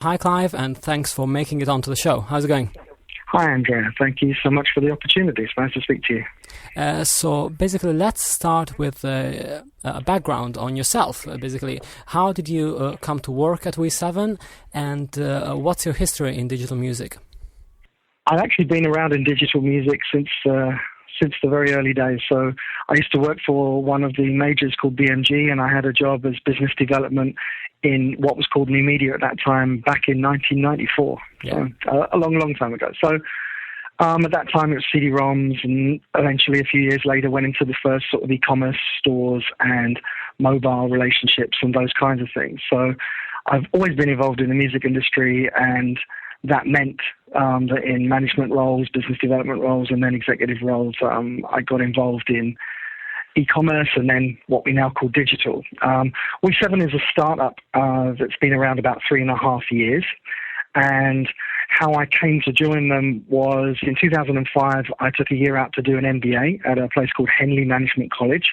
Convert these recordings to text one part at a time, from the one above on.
Hi, Clive, and thanks for making it onto the show. How's it going? Hi, Andrea. Thank you so much for the opportunity. It's nice to speak to you. So basically, let's start with a background on yourself. Basically, how did you come to work at We7, and what's your history in digital music? I've actually been around in digital music since the very early days. So I used to work for one of the majors called BMG, and I had a job as business development in what was called New Media at that time, back in 1994. Yeah. So a long time ago. So at that time it was CD-ROMs, and eventually a few years later went into the first sort of e-commerce stores and mobile relationships and those kinds of things. So I've always been involved in the music industry, and that meant that in management roles, business development roles, and then executive roles, I got involved in e-commerce and then what we now call digital. We7 is a startup that's been around about 3.5 years. And how I came to join them was in 2005, I took a year out to do an MBA at a place called Henley Management College.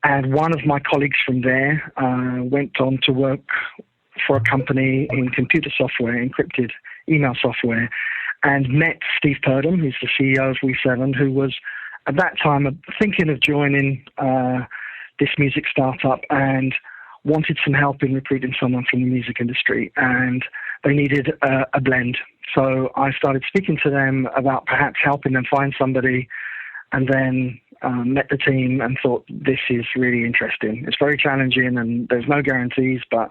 And one of my colleagues from there went on to work for a company in computer software, encrypted email software, and met Steve Purdom, who's the CEO of We7, who was at that time thinking of joining this music startup and wanted some help in recruiting someone from the music industry, and they needed a blend. So I started speaking to them about perhaps helping them find somebody, and then met the team and thought, this is really interesting. It's very challenging and there's no guarantees, but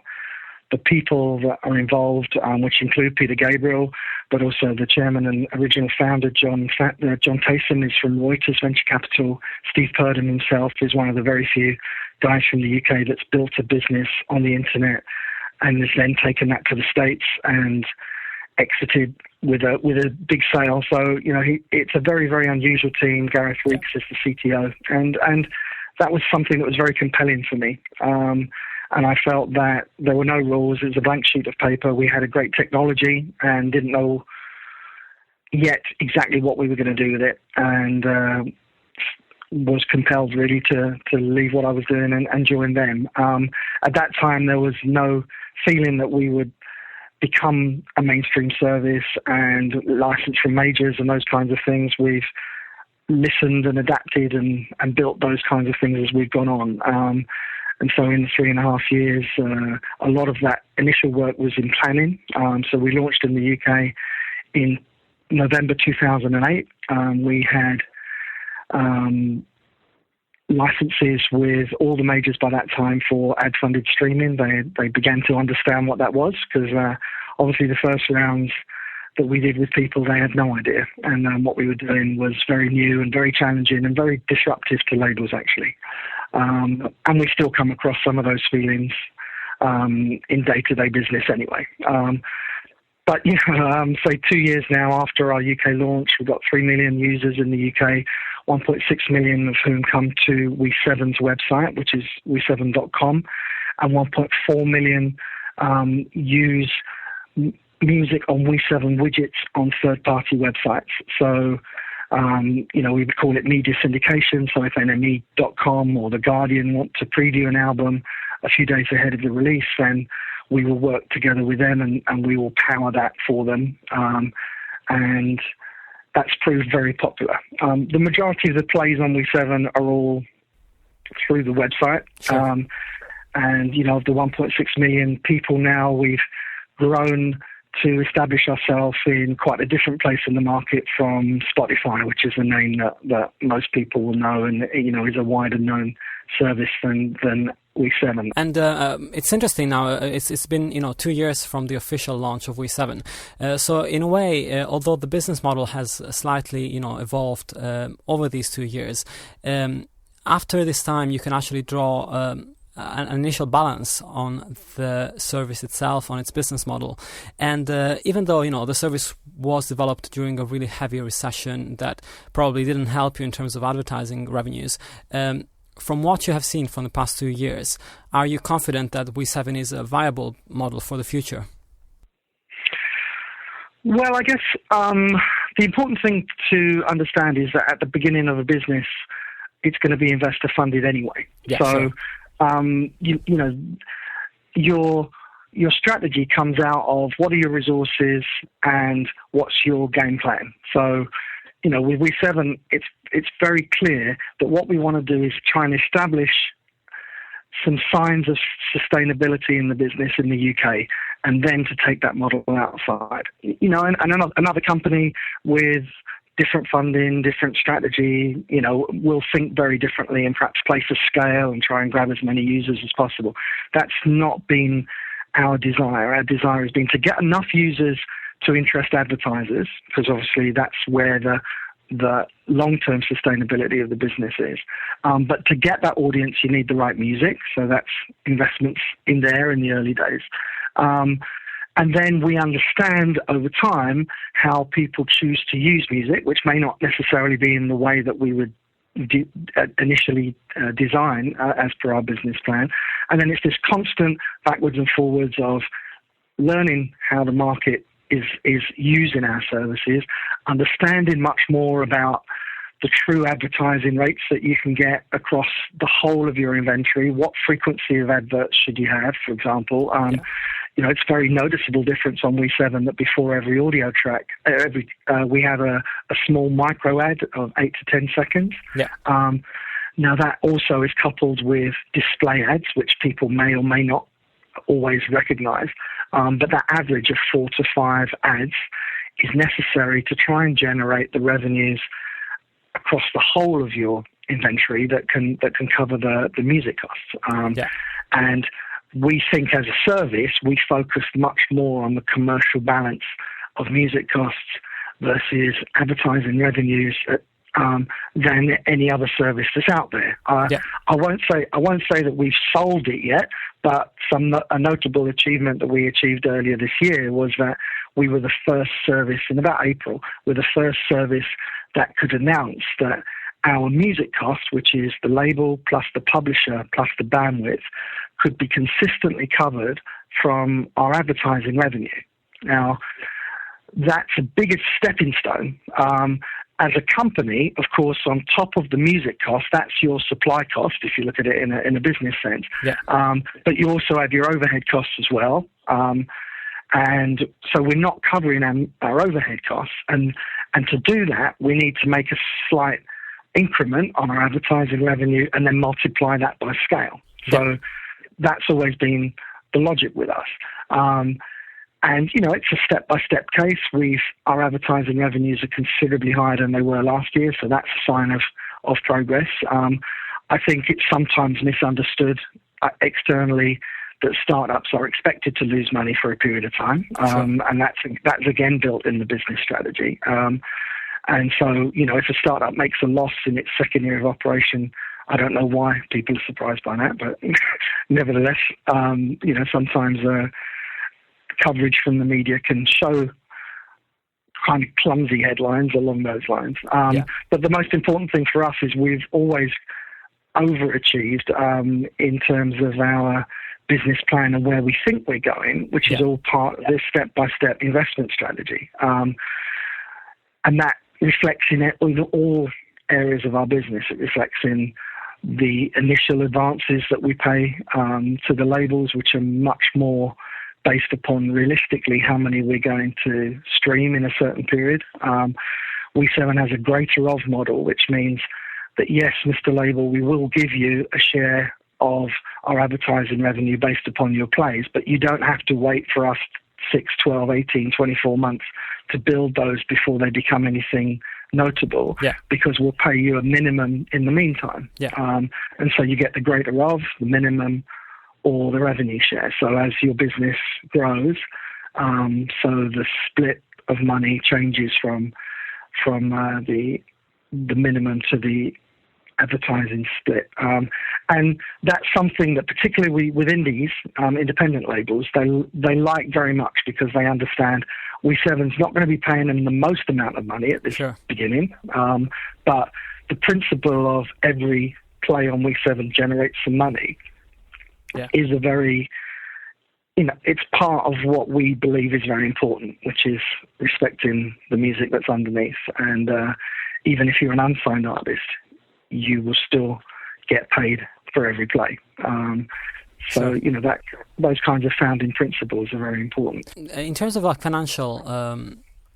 the people that are involved, which include Peter Gabriel, but also the chairman and original founder, John Tayson, is from Reuters Venture Capital. Steve Purdom himself is one of the very few guys from the UK that's built a business on the internet and has then taken that to the States and exited with a big sale. So, it's a very, very unusual team. Gareth Weeks is the CTO. And that was something that was very compelling for me. And I felt that there were no rules. It was a blank sheet of paper. We had a great technology and didn't know yet exactly what we were going to do with it. And was compelled really to leave what I was doing and join them. At that time, there was no feeling that we would become a mainstream service and licensed from majors and those kinds of things. We've listened and adapted and built those kinds of things as we've gone on. And so in the 3.5 years, a lot of that initial work was in planning. So we launched in the UK in November 2008. We had licenses with all the majors by that time for ad-funded streaming. They began to understand what that was, because obviously the first rounds that we did with people, they had no idea. And what we were doing was very new and very challenging and very disruptive to labels, actually. And we still come across some of those feelings in day-to-day business anyway. But, say 2 years now after our UK launch, we've got 3 million users in the UK, 1.6 million of whom come to We7's website, which is we7.com, and 1.4 million use music on We7 widgets on third-party websites. So, we would call it media syndication. So if NME.com or The Guardian want to preview an album a few days ahead of the release, then we will work together with them and we will power that for them. And that's proved very popular. The majority of the plays on We7 are all through the website. Sure. And, of the 1.6 million people now, we've grown to establish ourselves in quite a different place in the market from Spotify, which is a name that most people will know and, is a wider known service than We7. And it's interesting now, it's been, 2 years from the official launch of We7. So in a way, although the business model has slightly, evolved over these 2 years, after this time you can actually draw an initial balance on the service itself, on its business model. And even though, the service was developed during a really heavy recession that probably didn't help you in terms of advertising revenues, from what you have seen from the past 2 years, are you confident that We7 is a viable model for the future? Well, I guess the important thing to understand is that at the beginning of a business, it's going to be investor funded anyway. Yeah, so, sure. Your your strategy comes out of what are your resources and what's your game plan. So, with We7, it's very clear that what we want to do is try and establish some signs of sustainability in the business in the UK, and then to take that model outside. And another company with different funding, different strategy, will think very differently and perhaps place a scale and try and grab as many users as possible. That's not been our desire. Our desire has been to get enough users to interest advertisers, because obviously that's where the long-term sustainability of the business is. But to get that audience, you need the right music. So that's investments in there in the early days. And then we understand over time how people choose to use music, which may not necessarily be in the way that we would initially design as per our business plan. And then it's this constant backwards and forwards of learning how the market is using our services, understanding much more about the true advertising rates that you can get across the whole of your inventory. What frequency of adverts should you have, for example? It's very noticeable difference on We7 that before every audio track, we have a small micro ad of 8 to 10 seconds. Yeah. Now that also is coupled with display ads, which people may or may not always recognize. But that average of 4 to 5 ads is necessary to try and generate the revenues across the whole of your inventory that can cover the music costs. And we think as a service, we focus much more on the commercial balance of music costs versus advertising revenues than any other service that's out there. I won't say that we've solved it yet, but a notable achievement that we achieved earlier this year was that we were the first service in about April. We're the first service that could announce that our music costs, which is the label plus the publisher plus the bandwidth, could be consistently covered from our advertising revenue. Now, that's a bigger stepping stone. As a company, of course, on top of the music cost, that's your supply cost, if you look at it in a business sense. But you also have your overhead costs as well. And so we're not covering our overhead costs. And to do that, we need to make a slight increment on our advertising revenue and then multiply that by scale. So that's always been the logic with us. And, it's a step-by-step case. Our advertising revenues are considerably higher than they were last year, so that's a sign of progress. I think it's sometimes misunderstood externally that startups are expected to lose money for a period of time, and that's again built in the business strategy. And so, if a startup makes a loss in its second year of operation, I don't know why people are surprised by that, but nevertheless, sometimes coverage from the media can show kind of clumsy headlines along those lines. But the most important thing for us is we've always overachieved in terms of our business plan and where we think we're going, which is all part of this step-by-step investment strategy. And that reflects in all areas of our business. It reflects in the initial advances that we pay to the labels, which are much more based upon realistically how many we're going to stream in a certain period. We7 has a greater of model, which means that yes, Mr. Label, we will give you a share of our advertising revenue based upon your plays, but you don't have to wait for us 6, 12, 18, 24 months to build those before they become anything notable, because we'll pay you a minimum in the meantime. And so you get the greater of, the minimum, or the revenue share. So as your business grows, so the split of money changes from the minimum to the advertising split. And that's something that particularly within these independent labels, they like very much, because they understand We7's not going to be paying them the most amount of money at this beginning. But the principle of every play on We7 generates some money is a very, it's part of what we believe is very important, which is respecting the music that's underneath. And even if you're an unsigned artist, you will still get paid for every play. So, Sure. that those kinds of founding principles are very important. In terms of financial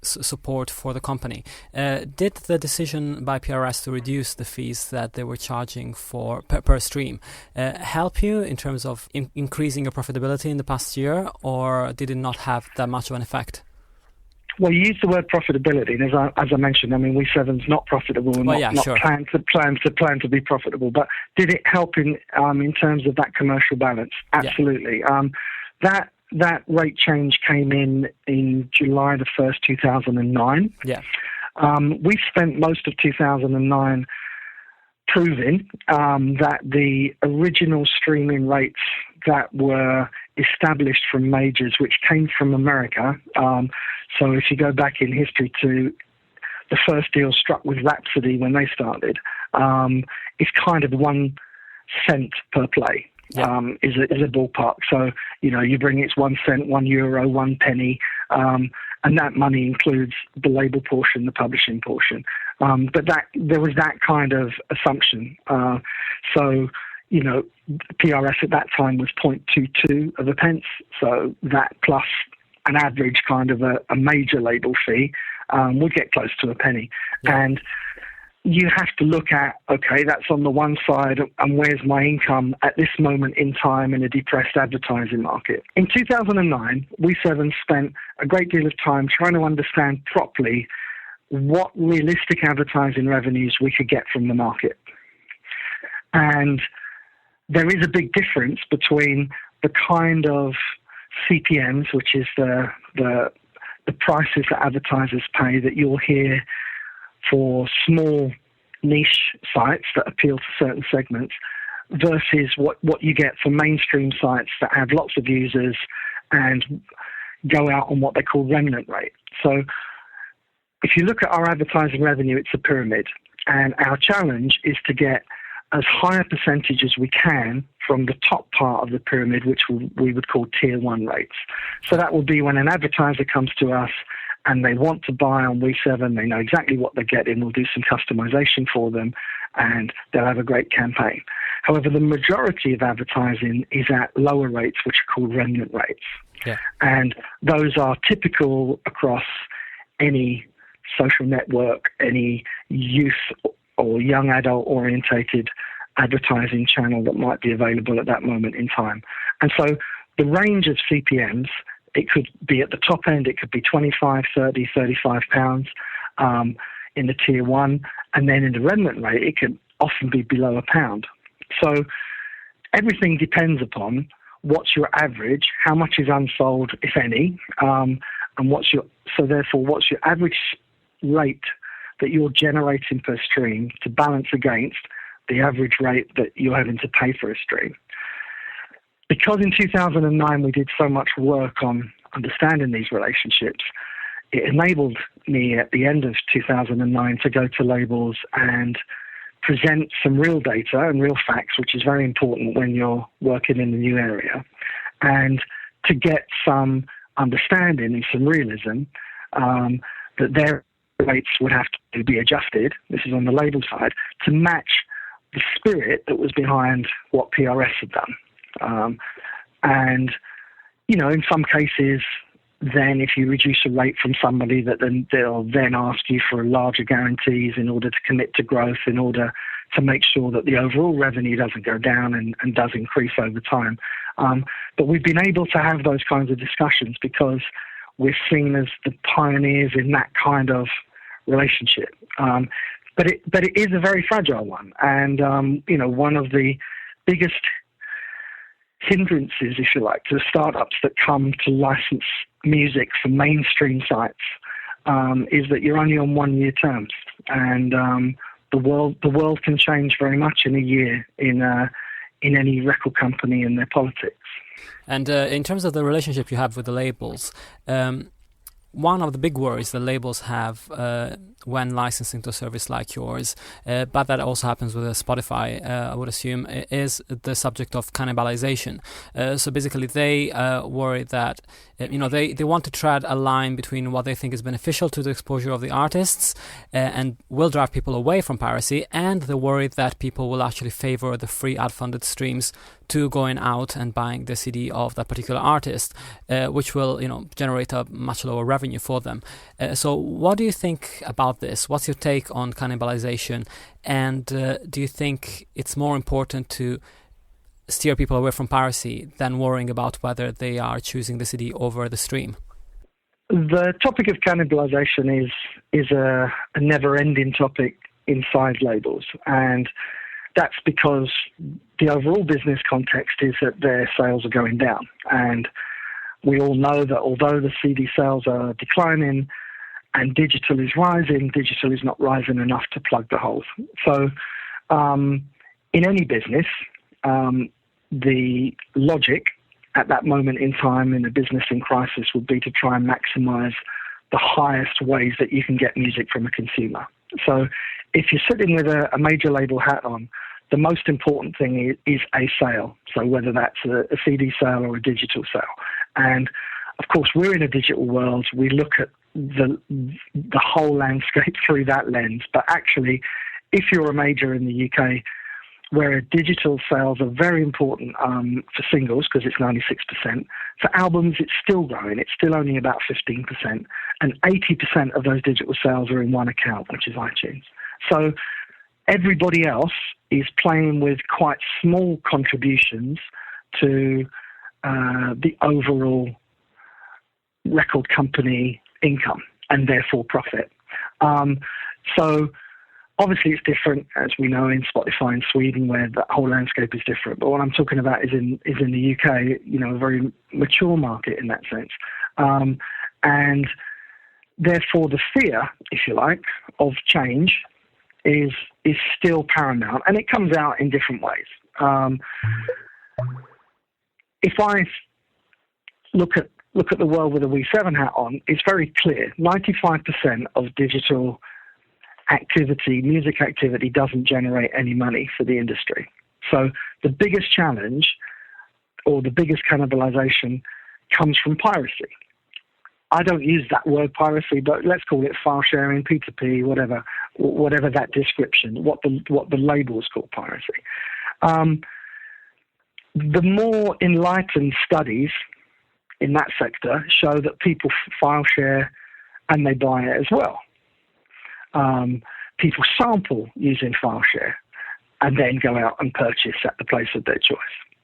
support for the company, did the decision by PRS to reduce the fees that they were charging for per stream help you in terms of increasing your profitability in the past year, or did it not have that much of an effect? Well, you used the word profitability, and as I mentioned, I mean, We7's not profitable and Sure. plan to be profitable. But did it help in terms of that commercial balance? Absolutely. Yeah. That rate change came in July the 1st, 2009. Yeah. We spent most of 2009 proving that the original streaming rates that were established from majors, which came from America. So if you go back in history to the first deal struck with Rhapsody when they started, it's kind of 1 cent per play. Yeah. Is a ballpark. So, you bring it's 1 cent, €1, 1 penny, and that money includes the label portion, the publishing portion. But there was that kind of assumption. So, PRS at that time was 0.22 of a pence. So that plus an average kind of a major label fee would get close to a penny. Yeah. And you have to look at, okay, that's on the one side, and where's my income at this moment in time in a depressed advertising market? In 2009, We7 spent a great deal of time trying to understand properly what realistic advertising revenues we could get from the market. And there is a big difference between the kind of CPMs, which is the prices that advertisers pay that you'll hear for small niche sites that appeal to certain segments, versus what you get for mainstream sites that have lots of users and go out on what they call remnant rate. So if you look at our advertising revenue, it's a pyramid. And our challenge is to get as high a percentage as we can from the top part of the pyramid, which we would call tier 1 rates. So that will be when an advertiser comes to us and they want to buy on We7, they know exactly what they're getting, we'll do some customization for them, and they'll have a great campaign. However, the majority of advertising is at lower rates, which are called remnant rates. Yeah. And those are typical across any social network, any youth or young adult orientated advertising channel that might be available at that moment in time. And so the range of CPMs, it could be at the top end, it could be 25, 30, 35 pounds in the tier 1, and then in the remnant rate, it can often be below £1. So everything depends upon what's your average, how much is unsold, if any, and what's your average rate that you're generating per stream to balance against the average rate that you're having to pay for a stream. Because in 2009 we did so much work on understanding these relationships, it enabled me at the end of 2009 to go to labels and present some real data and real facts, which is very important when you're working in a new area, and to get some understanding and some realism that their rates would have to be adjusted, this is on the label side, to match the spirit that was behind what PRS had done. And, in some cases, then if you reduce a rate from somebody, that then they'll then ask you for larger guarantees in order to commit to growth, in order to make sure that the overall revenue doesn't go down and does increase over time. But we've been able to have those kinds of discussions because we're seen as the pioneers in that kind of relationship. But it is a very fragile one. And, one of the biggest hindrances, if you like, to startups that come to license music for mainstream sites is that you're only on 1-year terms. And the world can change very much in a year in any record company and their politics. And in terms of the relationship you have with the labels, one of the big worries the labels have when licensing to a service like yours, but that also happens with Spotify, I would assume, is the subject of cannibalization. So basically they worry that, they want to tread a line between what they think is beneficial to the exposure of the artists and will drive people away from piracy, and the worry that people will actually favor the free ad-funded streams to going out and buying the CD of that particular artist, which will, generate a much lower revenue for them. So what do you think about this? What's your take on cannibalization? And do you think it's more important to steer people away from piracy than worrying about whether they are choosing the CD over the stream? The topic of cannibalization is a never-ending topic inside labels, and that's because the overall business context is that their sales are going down. And we all know that although the CD sales are declining and digital is rising, digital is not rising enough to plug the holes. So in any business, the logic at that moment in time in a business in crisis would be to try and maximize the highest ways that you can get music from a consumer. So if you're sitting with a major label hat on, the most important thing is a sale. So whether that's a CD sale or a digital sale. And of course, we're in a digital world. We look at the whole landscape through that lens. But actually, if you're a major in the UK, where digital sales are very important for singles because it's 96%. For albums, it's still growing. It's still only about 15%. And 80% of those digital sales are in one account, which is iTunes. So everybody else is playing with quite small contributions to the overall record company income and therefore profit. So obviously it's different, as we know, in Spotify in Sweden, where the whole landscape is different. But what I'm talking about is in the UK, a very mature market in that sense. And therefore the fear, if you like, of change is still paramount, and it comes out in different ways. If I look at the world with a We7 hat on, it's very clear. 95% of digital activity, music activity, doesn't generate any money for the industry. So the biggest challenge or the biggest cannibalization comes from piracy. I don't use that word piracy, but let's call it file sharing, P2P, whatever that description, what the labels call piracy. The more enlightened studies in that sector show that people file share and they buy it as well. People sample using file share and then go out and purchase at the place of their choice.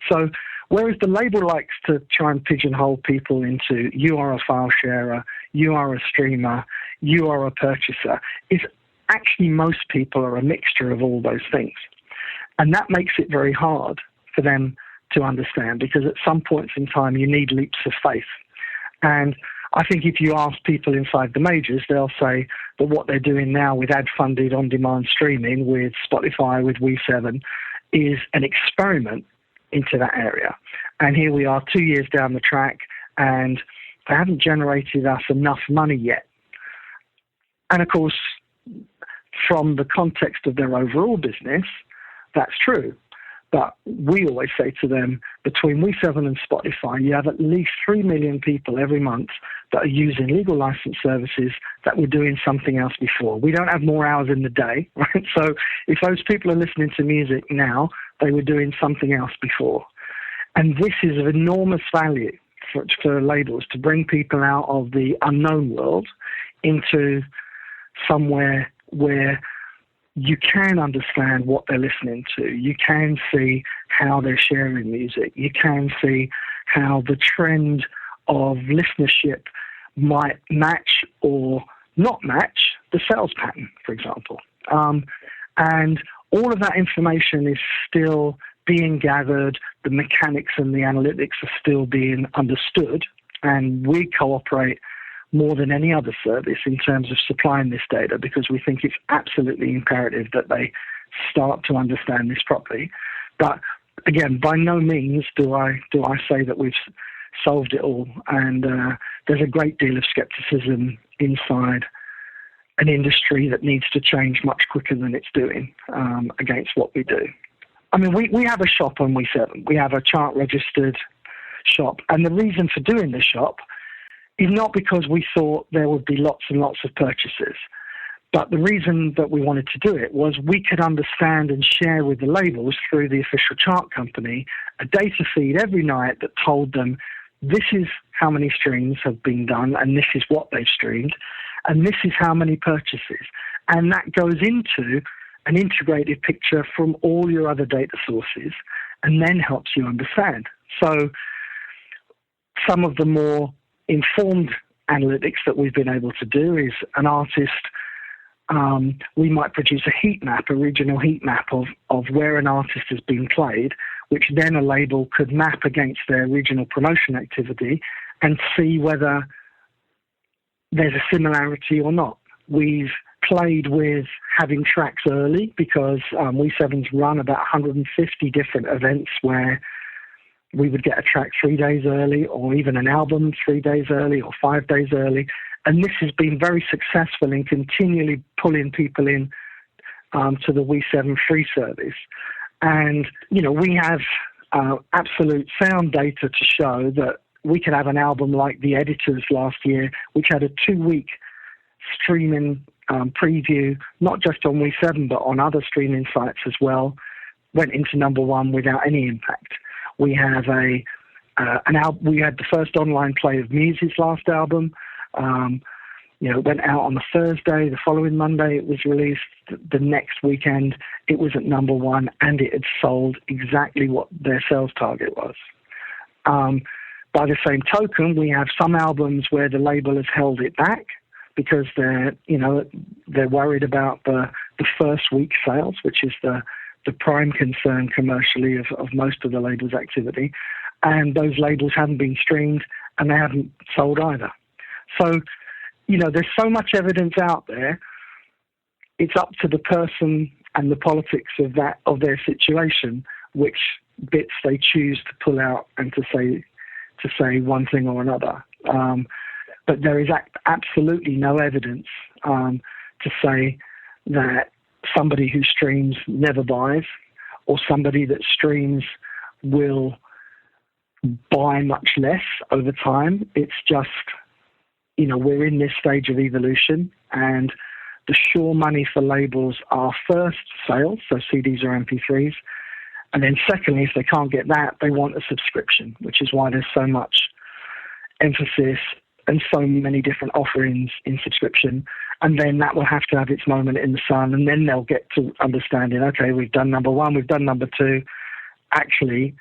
So whereas the label likes to try and pigeonhole people into you are a file sharer, you are a streamer, you are a purchaser, is actually most people are a mixture of all those things. And that makes it very hard for them to understand, because at some points in time you need leaps of faith. And I think if you ask people inside the majors, they'll say that what they're doing now with ad-funded on-demand streaming, with Spotify, with We7, is an experiment into that area. And here we are 2 years down the track, and they haven't generated us enough money yet. And of course, from the context of their overall business, that's true. But we always say to them, between We7 and Spotify, you have at least 3 million people every month that are using legal license services that were doing something else before. We don't have more hours in the day, right? So if those people are listening to music now, they were doing something else before. And this is of enormous value for labels, to bring people out of the unknown world into somewhere where you can understand what they're listening to. You can see how they're sharing music. You can see how the trend of listenership might match or not match the sales pattern, for example. And all of that information is still being gathered. The mechanics and the analytics are still being understood. And we cooperate more than any other service in terms of supplying this data, because we think it's absolutely imperative that they start to understand this properly. But again, by no means do I say that we've solved it all. And there's a great deal of skepticism inside an industry that needs to change much quicker than it's doing against what we do. I mean, we have a shop on We7. We have a chart-registered shop. And the reason for doing the shop is not because we thought there would be lots and lots of purchases, But the reason that we wanted to do it was we could understand and share with the labels through the official chart company a data feed every night that told them this is how many streams have been done and this is what they've streamed and this is how many purchases. And that goes into an integrated picture from all your other data sources and then helps you understand. So some of the more informed analytics that we've been able to do is an artist, we might produce a heat map, a regional heat map of where an artist has been played, which then a label could map against their regional promotion activity and see whether there's a similarity or not. We've played with having tracks early because We7's run about 150 different events where we would get a track 3 days early or even an album 3 days early or 5 days early. And this has been very successful in continually pulling people in to the We7 free service. And, we have absolute sound data to show that we could have an album like The Editors last year, which had a 2-week streaming preview, not just on We7, but on other streaming sites as well, went into number one without any impact. We have we had the first online play of Muse's last album. It went out on the Thursday. The following Monday, it was released. The next weekend, it was at number one, and it had sold exactly what their sales target was. By the same token, we have some albums where the label has held it back because they're worried about the first week sales, which is the prime concern commercially of most of the label's activity, and those labels haven't been streamed and they haven't sold either. So, there's so much evidence out there. It's up to the person and the politics of their situation, which bits they choose to pull out and to say one thing or another. But there is absolutely no evidence to say that somebody who streams never buys or somebody that streams will buy much less over time. It's just, we're in this stage of evolution, and the sure money for labels are first sales, so CDs or MP3s, and then secondly, if they can't get that, they want a subscription, which is why there's so much emphasis and so many different offerings in subscription. And then that will have to have its moment in the sun, and then they'll get to understanding, okay, we've done number one, we've done number two. Actually,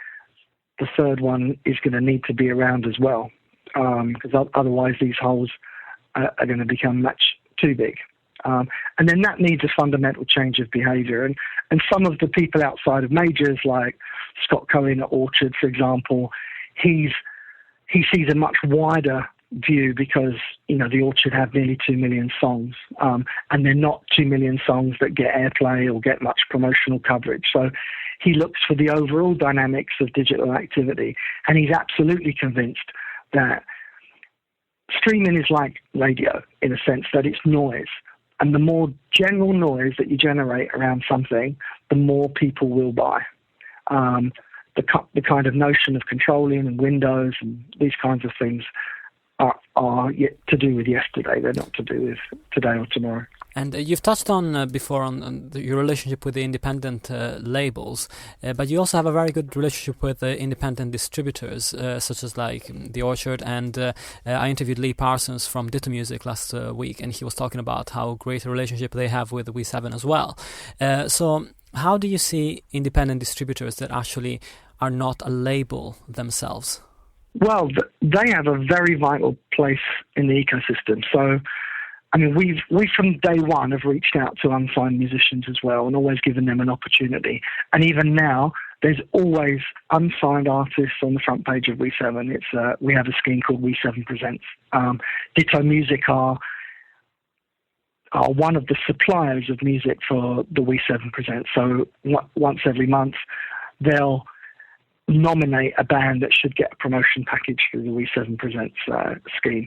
the third one is going to need to be around as well, because otherwise these holes are going to become much too big. And then that needs a fundamental change of behaviour. And some of the people outside of majors, like Scott Cohen at Orchard, for example, he sees a much wider view because, the Orchard have nearly 2 million songs, and they're not 2 million songs that get airplay or get much promotional coverage. So he looks for the overall dynamics of digital activity, and he's absolutely convinced that streaming is like radio in a sense that it's noise. And the more general noise that you generate around something, the more people will buy. The kind of notion of controlling and windows and these kinds of things are yet to do with yesterday. They're not to do with today or tomorrow. And you've touched on before on your relationship with the independent labels, but you also have a very good relationship with independent distributors, such as like The Orchard. And I interviewed Lee Parsons from Ditto Music last week, and he was talking about how great a relationship they have with We7 as well. So how do you see independent distributors that actually are not a label themselves? Well, they have a very vital place in the ecosystem. So, we from day one have reached out to unsigned musicians as well and always given them an opportunity. And even now, there's always unsigned artists on the front page of We7. We have a scheme called We7 Presents. Ditto Music are one of the suppliers of music for the We7 Presents. So once every month, they'll nominate a band that should get a promotion package through the We7 Presents scheme.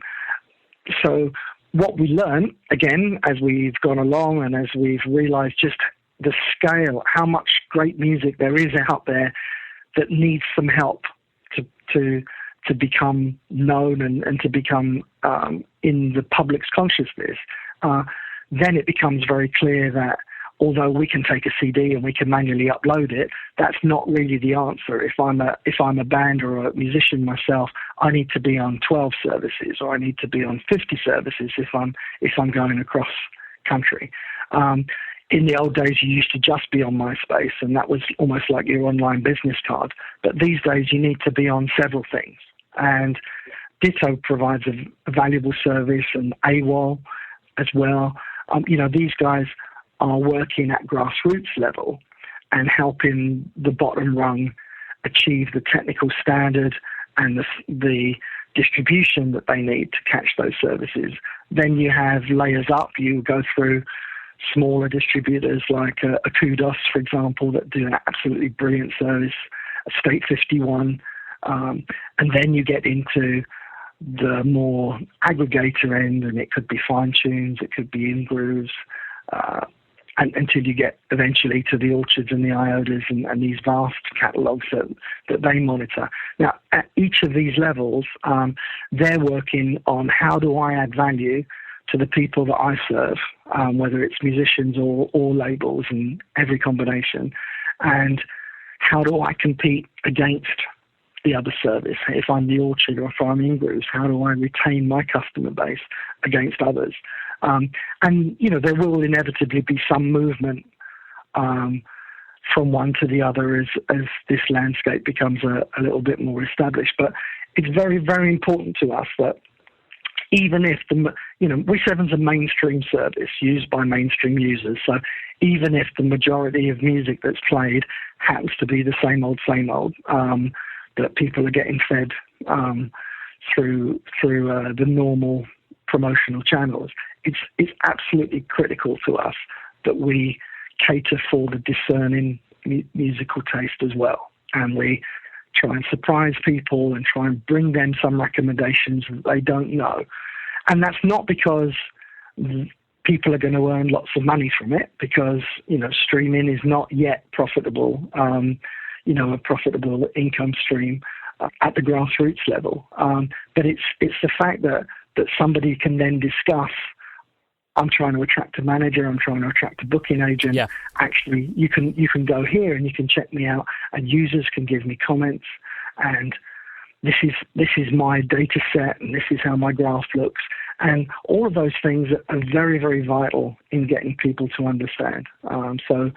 So what we learn, again, as we've gone along and as we've realised just the scale, how much great music there is out there that needs some help to become known and to become in the public's consciousness, then it becomes very clear that although we can take a CD and we can manually upload it, that's not really the answer. If I'm a band or a musician myself, I need to be on 12 services, or I need to be on 50 services if I'm going across country. In the old days, you used to just be on MySpace, and that was almost like your online business card. But these days, you need to be on several things. And Ditto provides a valuable service, and AWOL as well. These guys are working at grassroots level and helping the bottom rung achieve the technical standard and the distribution that they need to catch those services. Then you have layers up. You go through smaller distributors like a Kudos, for example, that do an absolutely brilliant service, a State 51, and then you get into the more aggregator end, and it could be fine tunes, it could be in grooves, and until you get eventually to the Orchards and the Iotas and these vast catalogues that they monitor. Now, at each of these levels, they're working on how do I add value to the people that I serve, whether it's musicians or labels and every combination, and how do I compete against the other service? If I'm the Orchard or if I'm in grooves, how do I retain my customer base against others? And there will inevitably be some movement from one to the other as this landscape becomes a little bit more established. But it's very, very important to us that even if We7's a mainstream service used by mainstream users, so even if the majority of music that's played happens to be the same old, that people are getting fed through the normal promotional channels, it's absolutely critical to us that we cater for the discerning musical taste as well, and we try and surprise people and try and bring them some recommendations that they don't know. And that's not because people are going to earn lots of money from it, because streaming is not yet profitable, a profitable income stream at the grassroots level. But it's the fact that somebody can then discuss, I'm trying to attract a manager, I'm trying to attract a booking agent. Yeah. Actually, you can go here and you can check me out, and users can give me comments, and this is my data set, and this is how my graph looks. And all of those things are very, very vital in getting people to understand. So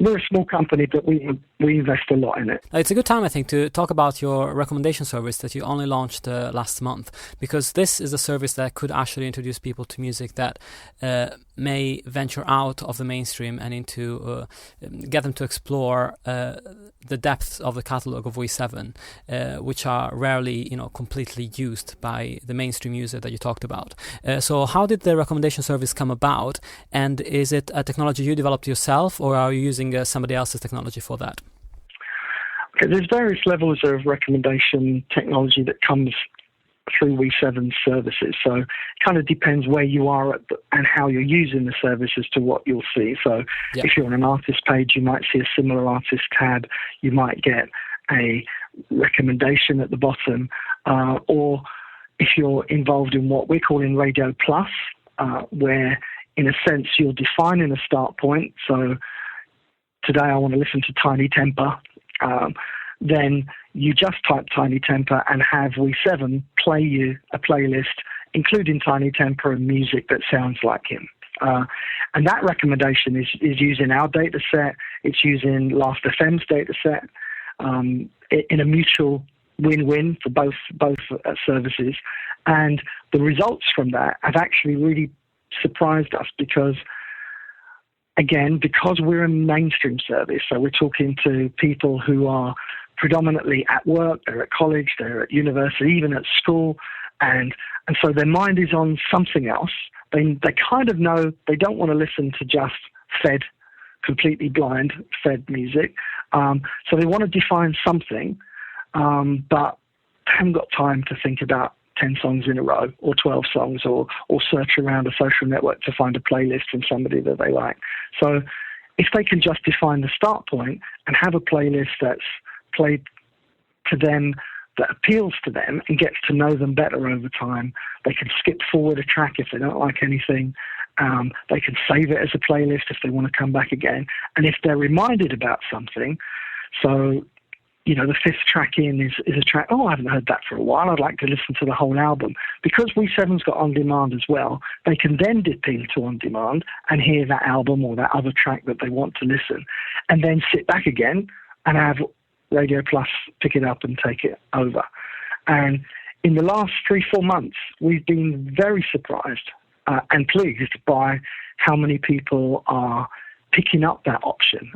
we're a small company, but we invest a lot in it. It's a good time, I think, to talk about your recommendation service that you only launched last month, because this is a service that could actually introduce people to music that may venture out of the mainstream and into get them to explore the depths of the catalog of We7, which are rarely, completely used by the mainstream user that you talked about. So how did the recommendation service come about? And is it a technology you developed yourself, or are you using somebody else's technology for that? Okay, there's various levels of recommendation technology that comes through We7 services. So it kind of depends where you are and how you're using the service as to what you'll see. So If you're on an artist page, you might see a similar artist tab. You might get a recommendation at the bottom. Or if you're involved in what we're calling Radio Plus, where in a sense you're defining a start point. So today I want to listen to Tiny Temper. Then you just type Tiny Temper and have We7 play you a playlist, including Tiny Temper and music that sounds like him. And that recommendation is using our data set. It's using Last.fm's data set in a mutual win-win for both services. And the results from that have actually really surprised us because we're a mainstream service, so we're talking to people who are predominantly at work, they're at college, they're at university, even at school, and so their mind is on something else. They kind of know they don't want to listen to just completely blind fed music, so they want to define something, but haven't got time to think about 10 songs in a row or 12 songs or search around a social network to find a playlist from somebody that they like. So if they can just define the start point and have a playlist that's played to them, that appeals to them and gets to know them better over time, they can skip forward a track if they don't like anything, They can save it as a playlist if they want to come back again. And if they're reminded about something, so, the fifth track in is a track, I haven't heard that for a while, I'd like to listen to the whole album. Because We7's got On Demand as well, they can then dip into On Demand and hear that album or that other track that they want to listen, and then sit back again and have Radio Plus pick it up and take it over. And in the last 3-4 months, we've been very surprised and pleased by how many people are picking up that option.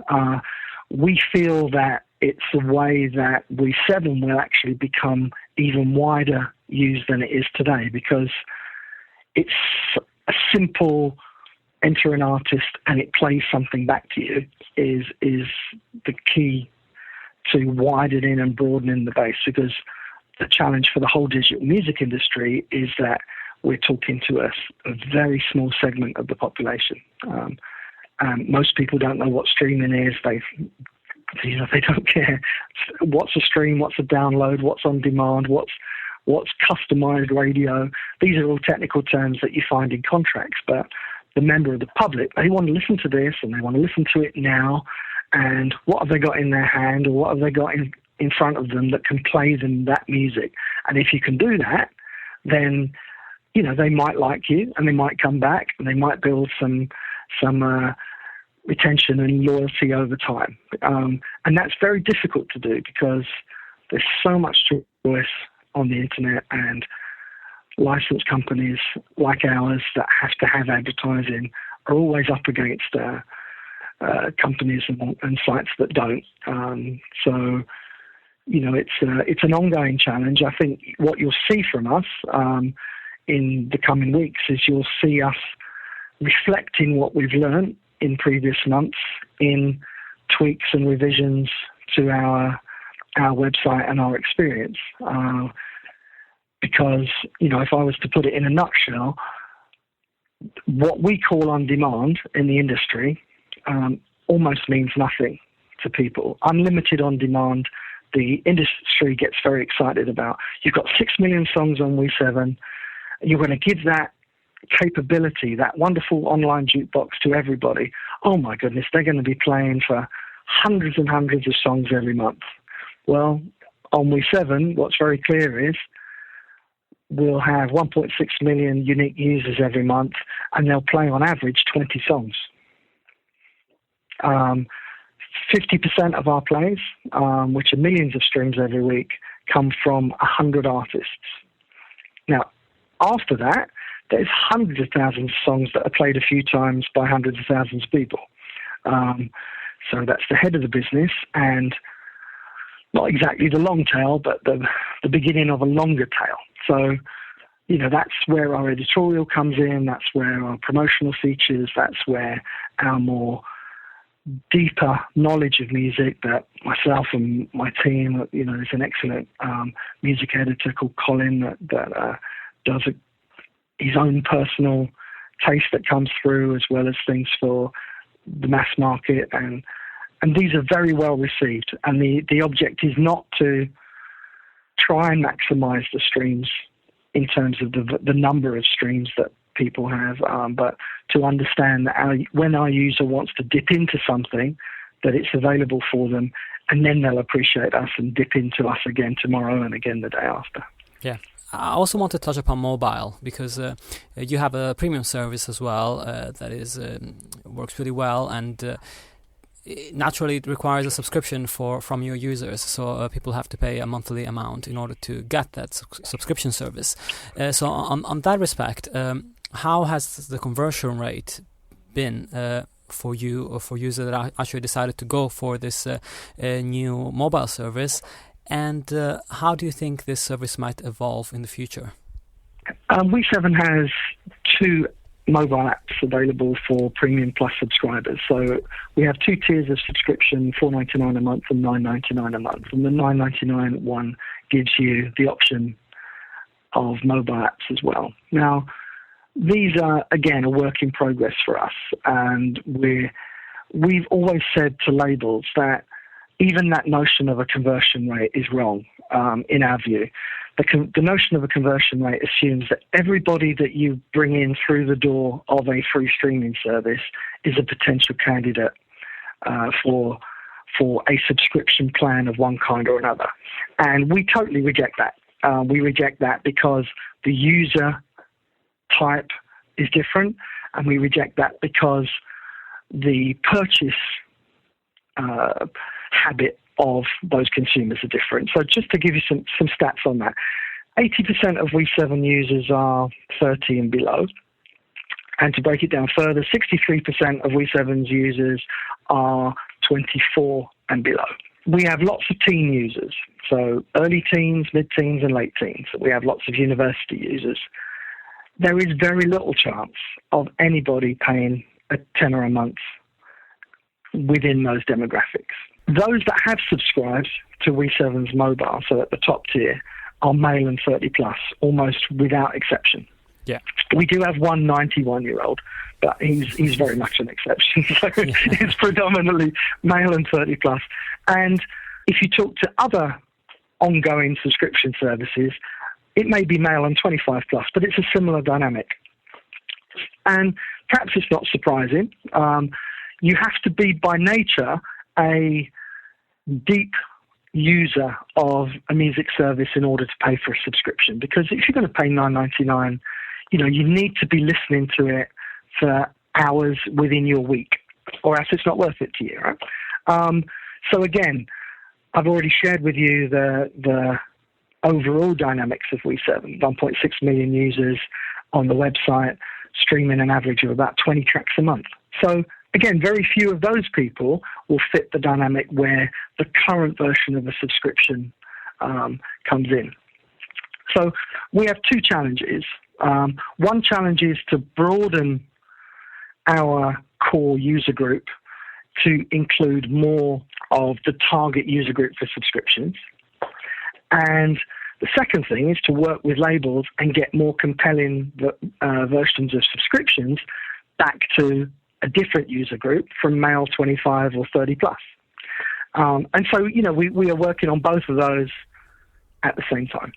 We feel that it's a way that We7 will actually become even wider used than it is today, because it's a simple enter an artist and it plays something back to you is the key to widening and broadening the base, because the challenge for the whole digital music industry is that we're talking to a very small segment of the population. And most people don't know what streaming is. They don't care what's a stream, what's a download, what's on demand, what's customized radio. These are all technical terms that you find in contracts, but the member of the public, they want to listen to this and they want to listen to it now. And what have they got in their hand, or what have they got in front of them that can play them that music? And if you can do that, then they might like you and they might come back and they might build some retention and loyalty over time. And that's very difficult to do because there's so much choice on the internet, and licensed companies like ours that have to have advertising are always up against companies and sites that don't. So it's an ongoing challenge. I think what you'll see from us in the coming weeks is you'll see us reflecting what we've learned in previous months in tweaks and revisions to our website and our experience. Because, if I was to put it in a nutshell, what we call on demand in the industry almost means nothing to people. Unlimited on demand, the industry gets very excited about. You've got 6 million songs on We7. You're going to give that capability, that wonderful online jukebox to everybody. Oh my goodness, they're going to be playing for hundreds and hundreds of songs every month. Well, on We7, what's very clear is we'll have 1.6 million unique users every month, and they'll play on average 20 songs. 50% of our plays, which are millions of streams every week, come from 100 artists. Now, after that, there's hundreds of thousands of songs that are played a few times by hundreds of thousands of people. So that's the head of the business, and not exactly the long tail, but the beginning of a longer tail. So, that's where our editorial comes in, that's where our promotional features, that's where our more deeper knowledge of music that myself and my team, there's an excellent music editor called Colin that does his own personal taste that comes through, as well as things for the mass market, and these are very well received. And the object is not to try and maximize the streams in terms of the number of streams that people have, but to understand that when our user wants to dip into something, that it's available for them, and then they'll appreciate us and dip into us again tomorrow and again the day after. Yeah. I also want to touch upon mobile, because you have a premium service as well that is works really well, and naturally it requires a subscription from your users, so people have to pay a monthly amount in order to get that subscription service. So on that respect, how has the conversion rate been for you, or for users that actually decided to go for this new mobile service? And how do you think this service might evolve in the future? We7 has 2 mobile apps available for Premium Plus subscribers. So we have 2 tiers of subscription, $4.99 a month and $9.99 a month. And the $9.99 one gives you the option of mobile apps as well. Now, these are, again, a work in progress for us. And we've always said to labels that even that notion of a conversion rate is wrong, in our view, the notion of a conversion rate assumes that everybody that you bring in through the door of a free streaming service is a potential candidate for a subscription plan of one kind or another. And we totally reject that. We reject that because the user type is different, and we reject that because the purchase habit of those consumers are different. So just to give you some stats on that, 80% of We7 users are 30 and below. And to break it down further, 63% of We7's users are 24 and below. We have lots of teen users, so early teens, mid-teens, and late teens. We have lots of university users. There is very little chance of anybody paying a tenner a month within those demographics. Those that have subscribed to We7's mobile, so at the top tier, are male and 30 plus, almost without exception. Yeah. We do have one 91-year-old, but he's very much an exception. So it's predominantly male and 30 plus. And if you talk to other ongoing subscription services, it may be male and 25 plus, but it's a similar dynamic. And perhaps it's not surprising. You have to be by nature a deep user of a music service in order to pay for a subscription, because if you're going to pay $9.99, you need to be listening to it for hours within your week, or else it's not worth it to you, right? So again, I've already shared with you the overall dynamics of We7, 1.6 million users on the website, streaming an average of about 20 tracks a month. So again, very few of those people will fit the dynamic where the current version of a subscription comes in. So we have two challenges. One challenge is to broaden our core user group to include more of the target user group for subscriptions. And the second thing is to work with labels and get more compelling versions of subscriptions back to a different user group from male 25 or 30 plus. And so, we are working on both of those at the same time.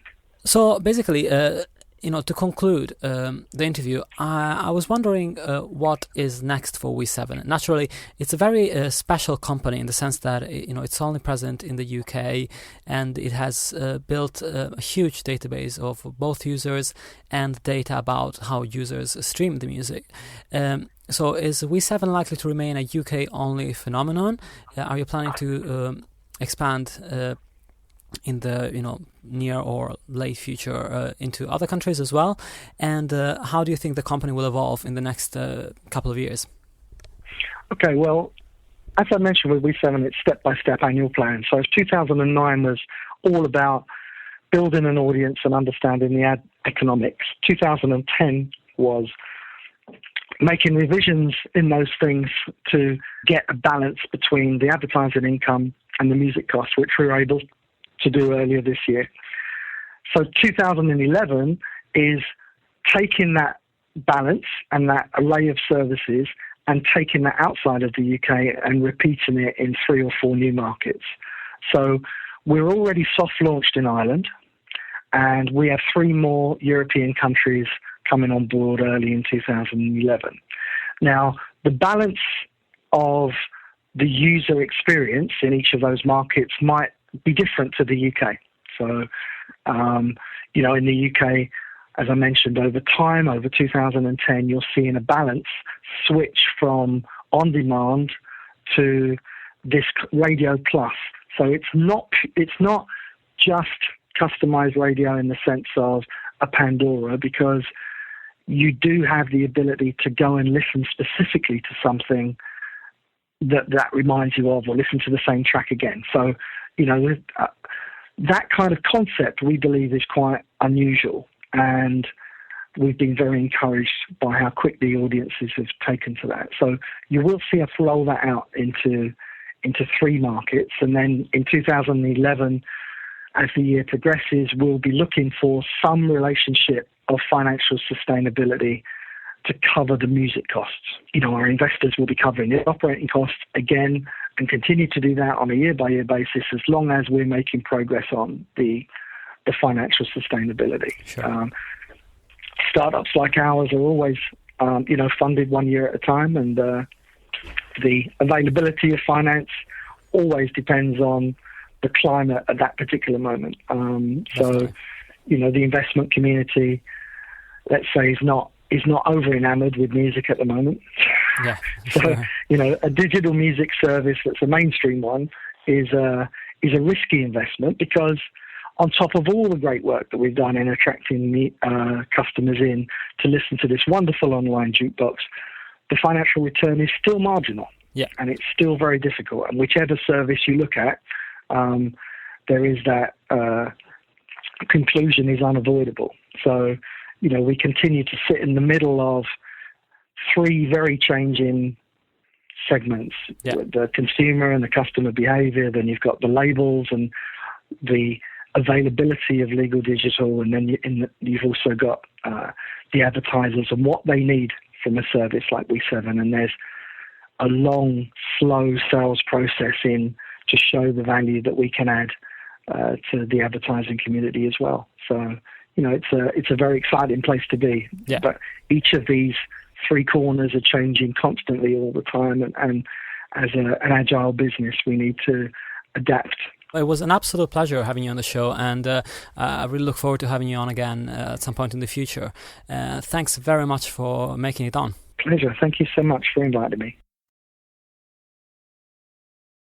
So basically, to conclude the interview, I was wondering what is next for We7. Naturally, it's a very special company in the sense that it's only present in the UK, and it has built a huge database of both users and data about how users stream the music. So is We7 likely to remain a UK-only phenomenon? Are you planning to expand in the near or late future into other countries as well? And how do you think the company will evolve in the next couple of years? Okay, well, as I mentioned with We7, it's step-by-step annual plan. So 2009 was all about building an audience and understanding the ad economics. 2010 was making revisions in those things to get a balance between the advertising income and the music costs, which we were able to do earlier this year. So 2011 is taking that balance and that array of services and taking that outside of the UK and repeating it in 3 or 4 new markets. So we're already soft launched in Ireland, and we have 3 more European countries coming on board early in 2011. Now, the balance of the user experience in each of those markets might be different to the UK. So, in the UK, as I mentioned, over time, over 2010, you're seeing a balance switch from on-demand to this radio plus. So it's not just customized radio in the sense of a Pandora, because you do have the ability to go and listen specifically to something that reminds you of, or listen to the same track again. So, that kind of concept we believe is quite unusual, and we've been very encouraged by how quickly audiences have taken to that. So you will see us roll that out into 3 markets, and then in 2011, as the year progresses, we'll be looking for some relationship of financial sustainability to cover the music costs. Our investors will be covering the operating costs again, and continue to do that on a year-by-year basis as long as we're making progress on the the financial sustainability. Sure. Startups like ours are always, funded 1 year at a time, and the availability of finance always depends on the climate at that particular moment. The investment community, let's say, is not over enamored with music at the moment. Yeah. So, a digital music service that's a mainstream one is a risky investment, because on top of all the great work that we've done in attracting customers in to listen to this wonderful online jukebox, the financial return is still marginal. Yeah. And it's still very difficult. And whichever service you look at, there is that conclusion is unavoidable. So, we continue to sit in the middle of three very changing segments: the consumer and the customer behavior. Then you've got the labels and the availability of legal digital, and then you've also got the advertisers and what they need from a service like We7. And there's a long, slow sales process to show the value that we can add to the advertising community as well. So, it's a very exciting place to be. Yeah. But each of these three corners are changing constantly all the time, and as an agile business, we need to adapt. It was an absolute pleasure having you on the show, and I really look forward to having you on again at some point in the future. Thanks very much for making it on. Pleasure. Thank you so much for inviting me.